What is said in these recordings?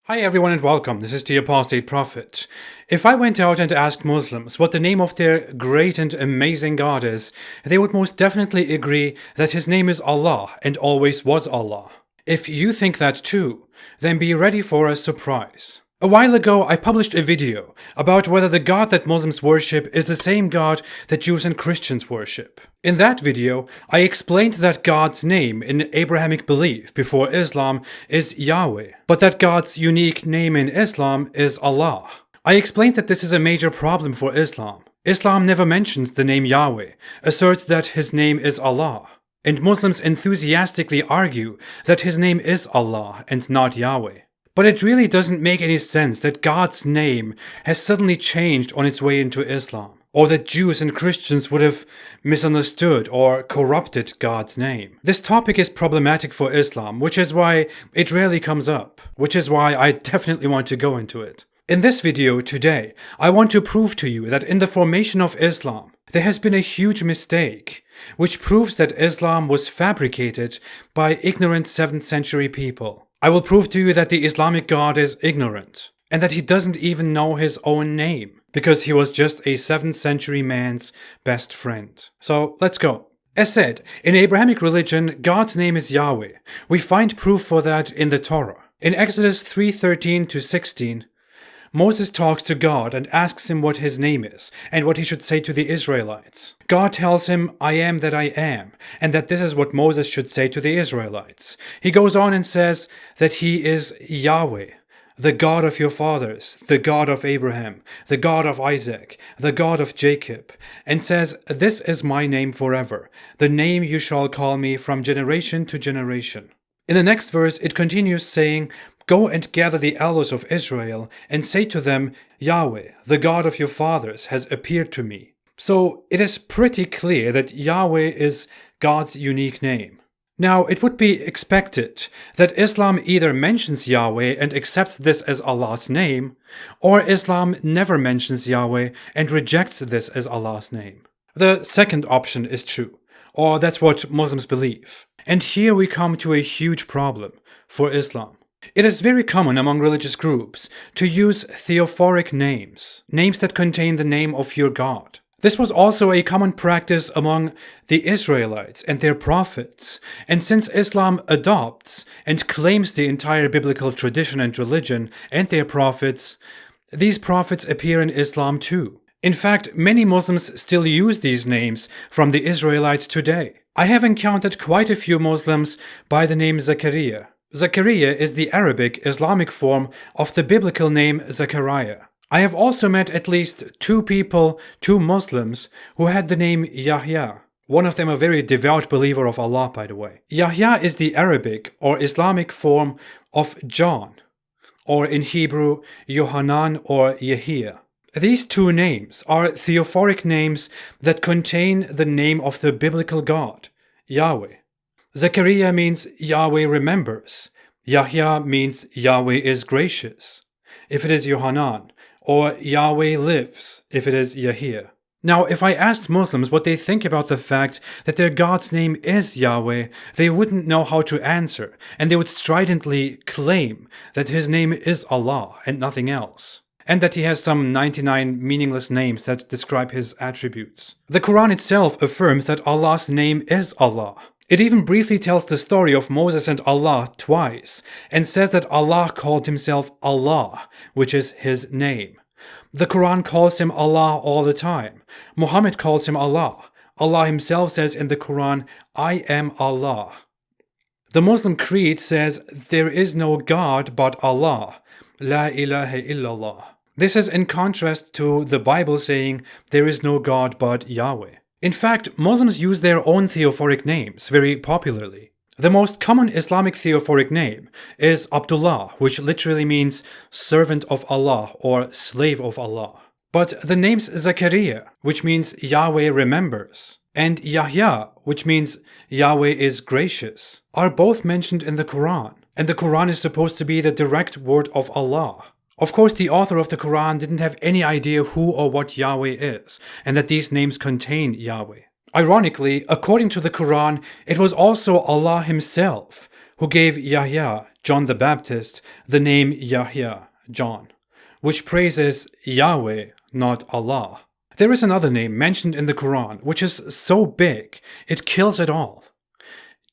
Hi everyone and welcome, this is the Apostate Prophet. If I went out and asked Muslims what the name of their great and amazing God is, they would most definitely agree that his name is Allah and always was Allah. If you think that too, then be ready for a surprise. A while ago, I published a video about whether the God that Muslims worship is the same God that Jews and Christians worship. In that video, I explained that God's name in Abrahamic belief before Islam is Yahweh, but that God's unique name in Islam is Allah. I explained that this is a major problem for Islam. Islam never mentions the name Yahweh, asserts that his name is Allah, and Muslims enthusiastically argue that his name is Allah and not Yahweh. But it really doesn't make any sense that God's name has suddenly changed on its way into Islam, or that Jews and Christians would have misunderstood or corrupted God's name. This topic is problematic for Islam, which is why it rarely comes up, which is why I definitely want to go into it. In this video today, I want to prove to you that in the formation of Islam, there has been a huge mistake, which proves that Islam was fabricated by ignorant 7th century people. I will prove to you that the Islamic God is ignorant, and that he doesn't even know his own name, because he was just a 7th century man's best friend. So let's go. As said, in Abrahamic religion, God's name is Yahweh. We find proof for that in the Torah. In Exodus 3:13-16, Moses talks to God and asks him what his name is and what he should say to the Israelites. God tells him, "I am that I am," and that this is what Moses should say to the Israelites. He goes on and says that he is Yahweh, the God of your fathers, the God of Abraham, the God of Isaac, the God of Jacob, and says, "This is my name forever, the name you shall call me from generation to generation." In the next verse, it continues saying, "Go and gather the elders of Israel, and say to them, Yahweh, the God of your fathers, has appeared to me." So it is pretty clear that Yahweh is God's unique name. Now, it would be expected that Islam either mentions Yahweh and accepts this as Allah's name, or Islam never mentions Yahweh and rejects this as Allah's name. The second option is true, or that's what Muslims believe. And here we come to a huge problem for Islam. It is very common among religious groups to use theophoric names, names that contain the name of your God. This was also a common practice among the Israelites and their prophets, and since Islam adopts and claims the entire biblical tradition and religion and their prophets, these prophets appear in Islam too. In fact, many Muslims still use these names from the Israelites today. I have encountered quite a few Muslims by the name Zachariah. Zachariah is the Arabic Islamic form of the biblical name Zechariah. I have also met at least two Muslims, who had the name Yahya. One of them a very devout believer of Allah, by the way. Yahya is the Arabic or Islamic form of John, or in Hebrew, Yohanan or Yahya. These two names are theophoric names that contain the name of the biblical God, Yahweh. Zechariah means Yahweh remembers. Yahya means Yahweh is gracious, if it is Yohanan, or Yahweh lives, if it is Yahya. Now, if I asked Muslims what they think about the fact that their God's name is Yahweh, they wouldn't know how to answer, and they would stridently claim that his name is Allah and nothing else, and that he has some 99 meaningless names that describe his attributes. The Quran itself affirms that Allah's name is Allah. It even briefly tells the story of Moses and Allah twice, and says that Allah called himself Allah, which is his name. The Quran calls him Allah all the time. Muhammad calls him Allah. Allah himself says in the Quran, "I am Allah." The Muslim creed says, "There is no God but Allah. La ilaha illallah." This is in contrast to the Bible saying, "There is no God but Yahweh." In fact, Muslims use their own theophoric names very popularly. The most common Islamic theophoric name is Abdullah, which literally means servant of Allah or slave of Allah. But the names Zachariah, which means Yahweh remembers, and Yahya, which means Yahweh is gracious, are both mentioned in the Quran. And the Quran is supposed to be the direct word of Allah. Of course, the author of the Quran didn't have any idea who or what Yahweh is, and that these names contain Yahweh. Ironically, according to the Quran, it was also Allah himself who gave Yahya John the Baptist the name Yahya, John, which praises Yahweh, not Allah. There is another name mentioned in the Quran which is so big it kills it all.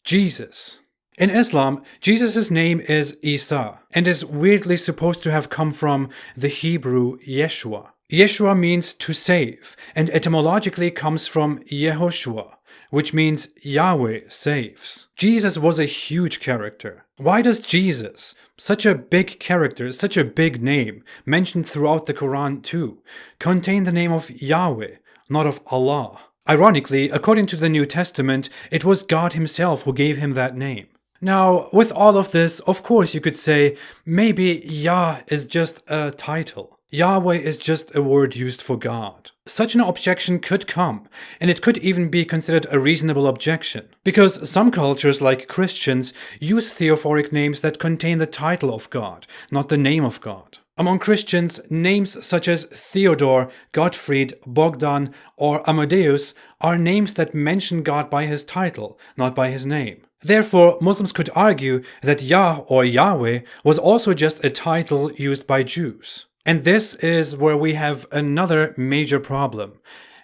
Jesus. In Islam, Jesus' name is Isa and is weirdly supposed to have come from the Hebrew Yeshua. Yeshua means to save and etymologically comes from Yehoshua, which means Yahweh saves. Jesus was a huge character. Why does Jesus, such a big character, such a big name, mentioned throughout the Quran too, contain the name of Yahweh, not of Allah? Ironically, according to the New Testament, it was God himself who gave him that name. Now, with all of this, of course you could say, maybe Yah is just a title. Yahweh is just a word used for God. Such an objection could come, and it could even be considered a reasonable objection, because some cultures, like Christians, use theophoric names that contain the title of God, not the name of God. Among Christians, names such as Theodore, Gottfried, Bogdan, or Amadeus are names that mention God by his title, not by his name. Therefore, Muslims could argue that Yah or Yahweh was also just a title used by Jews. And this is where we have another major problem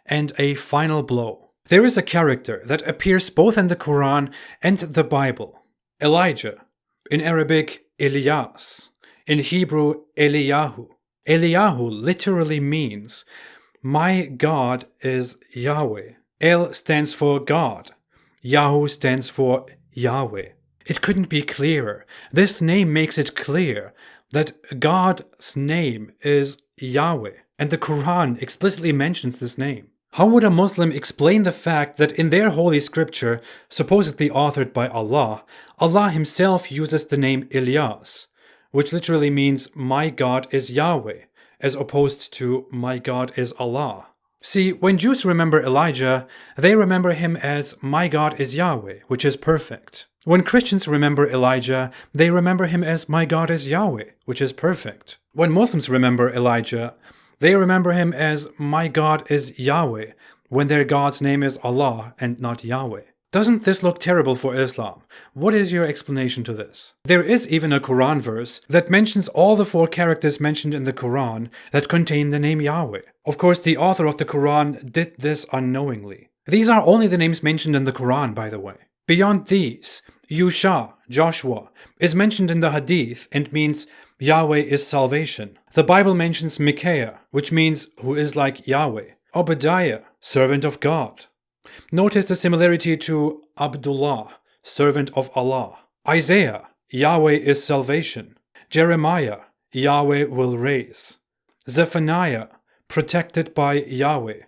and a final blow. There is a character that appears both in the Quran and the Bible. Elijah, in Arabic Elias, in Hebrew Eliyahu. Eliyahu literally means, my God is Yahweh. El stands for God. Yahu stands for Yahweh. It couldn't be clearer. This name makes it clear that God's name is Yahweh, and the Quran explicitly mentions this name. How would a Muslim explain the fact that in their holy scripture, supposedly authored by Allah, Allah himself uses the name Ilyas, which literally means my God is Yahweh, as opposed to my God is Allah? See, when Jews remember Elijah, they remember him as my God is Yahweh, which is perfect. When Christians remember Elijah, they remember him as my God is Yahweh, which is perfect. When Muslims remember Elijah, they remember him as my God is Yahweh, when their God's name is Allah and not Yahweh. Doesn't this look terrible for Islam? What is your explanation to this? There is even a Quran verse that mentions all the 4 characters mentioned in the Quran that contain the name Yahweh. Of course, the author of the Quran did this unknowingly. These are only the names mentioned in the Quran, by the way. Beyond these, Yusha, Joshua, is mentioned in the Hadith and means Yahweh is salvation. The Bible mentions Micaiah, which means who is like Yahweh. Obadiah, servant of God. Notice the similarity to Abdullah, servant of Allah. Isaiah, Yahweh is salvation. Jeremiah, Yahweh will raise. Zephaniah, protected by Yahweh.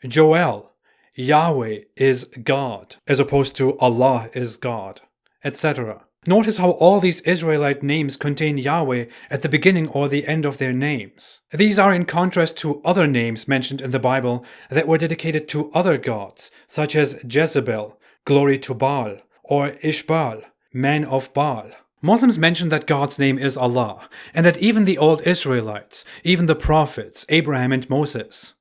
Joel, Yahweh is God, as opposed to Allah is God, etc. Notice how all these Israelite names contain Yahweh at the beginning or the end of their names. These are in contrast to other names mentioned in the Bible that were dedicated to other gods, such as Jezebel, glory to Baal, or Ishbal, man of Baal. Muslims mention that God's name is Allah, and that even the old Israelites, even the prophets, Abraham and Moses,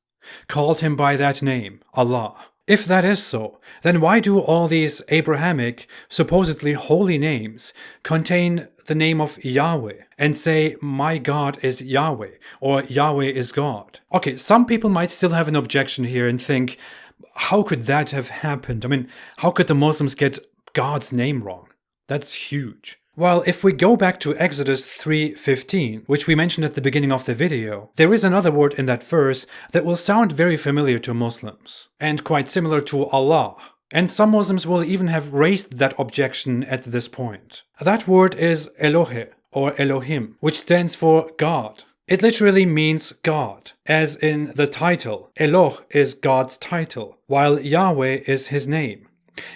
called him by that name, Allah. If that is so, then why do all these Abrahamic, supposedly holy names contain the name of Yahweh and say, my God is Yahweh, or Yahweh is God? Okay, some people might still have an objection here and think, how could that have happened? I mean, how could the Muslims get God's name wrong? That's huge. Well, if we go back to Exodus 3:15, which we mentioned at the beginning of the video, there is another word in that verse that will sound very familiar to Muslims, and quite similar to Allah. And some Muslims will even have raised that objection at this point. That word is Elohe, or Elohim, which stands for God. It literally means God, as in the title. Eloh is God's title, while Yahweh is his name.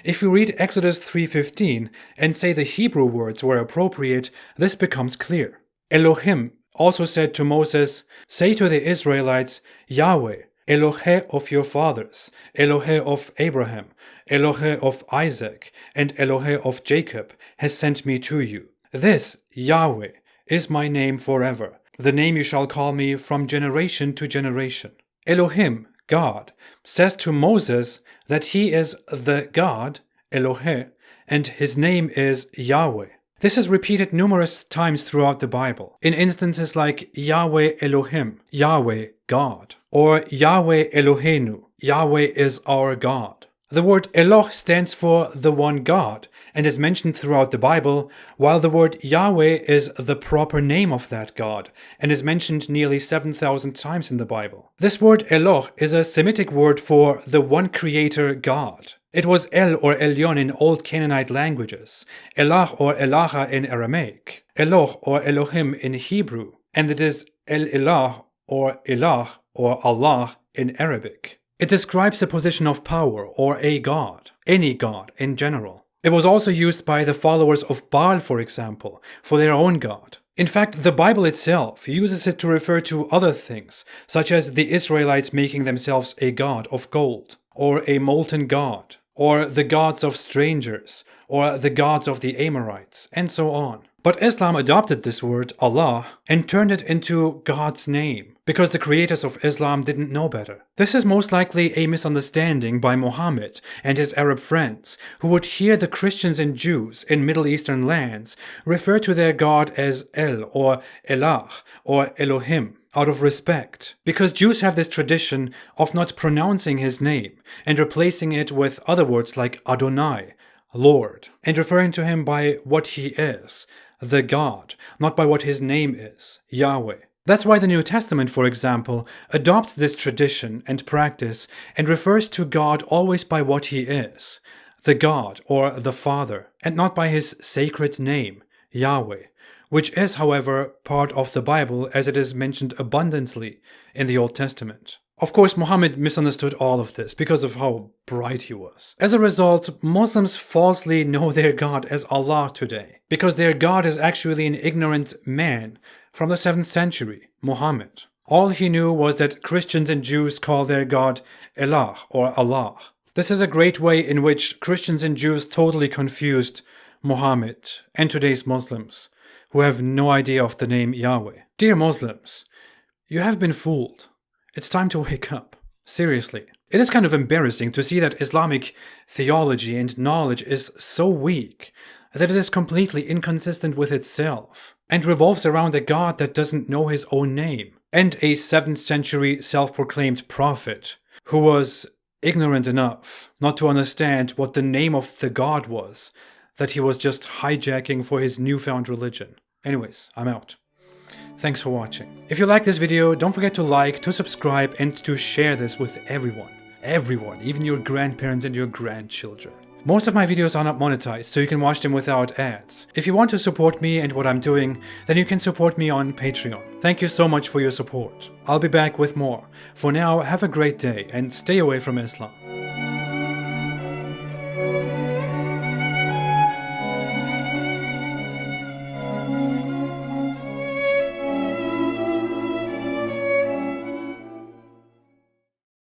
If you read Exodus 3:15 and say the Hebrew words were appropriate, this becomes clear. Elohim also said to Moses, say to the Israelites, Yahweh, Elohe of your fathers, Elohe of Abraham, Elohe of Isaac, and Elohe of Jacob has sent me to you. This, Yahweh, is my name forever, the name you shall call me from generation to generation. Elohim, God, says to Moses that he is the God, Elohe, and his name is Yahweh. This is repeated numerous times throughout the Bible, in instances like Yahweh Elohim, Yahweh God, or Yahweh Eloheinu, Yahweh is our God. The word Eloh stands for the one God and is mentioned throughout the Bible, while the word Yahweh is the proper name of that God and is mentioned nearly 7,000 times in the Bible. This word Eloh is a Semitic word for the one creator God. It was El or Elyon in Old Canaanite languages, Elah or Elaha in Aramaic, Eloh or Elohim in Hebrew, and it is El Elah or Elah or Allah in Arabic. It describes a position of power or a god, any god in general. It was also used by the followers of Baal, for example, for their own god. In fact, the Bible itself uses it to refer to other things, such as the Israelites making themselves a god of gold, or a molten god, or the gods of strangers, or the gods of the Amorites, and so on. But Islam adopted this word, Allah, and turned it into God's name, because the creators of Islam didn't know better. This is most likely a misunderstanding by Muhammad and his Arab friends, who would hear the Christians and Jews in Middle Eastern lands refer to their God as El or Elah or Elohim, out of respect, because Jews have this tradition of not pronouncing his name and replacing it with other words like Adonai, Lord, and referring to him by what he is, the God, not by what his name is, Yahweh. That's why the New Testament, for example, adopts this tradition and practice and refers to God always by what he is, the God or the Father, and not by his sacred name, Yahweh, which is, however, part of the Bible as it is mentioned abundantly in the Old Testament. Of course, Muhammad misunderstood all of this because of how bright he was. As a result, Muslims falsely know their God as Allah today, because their God is actually an ignorant man from the 7th century, Muhammad. All he knew was that Christians and Jews call their God Elah or Allah. This is a great way in which Christians and Jews totally confused Muhammad and today's Muslims, who have no idea of the name Yahweh. Dear Muslims, you have been fooled. It's time to wake up. Seriously. It is kind of embarrassing to see that Islamic theology and knowledge is so weak that it is completely inconsistent with itself and revolves around a God that doesn't know his own name and a 7th century self-proclaimed prophet who was ignorant enough not to understand what the name of the God was that he was just hijacking for his newfound religion. Anyways, I'm out. Thanks for watching. If you like this video, don't forget to like, to subscribe, and to share this with everyone. Everyone, even your grandparents and your grandchildren. Most of my videos are not monetized, so you can watch them without ads. If you want to support me and what I'm doing, then you can support me on Patreon. Thank you so much for your support. I'll be back with more. For now, have a great day and stay away from Islam.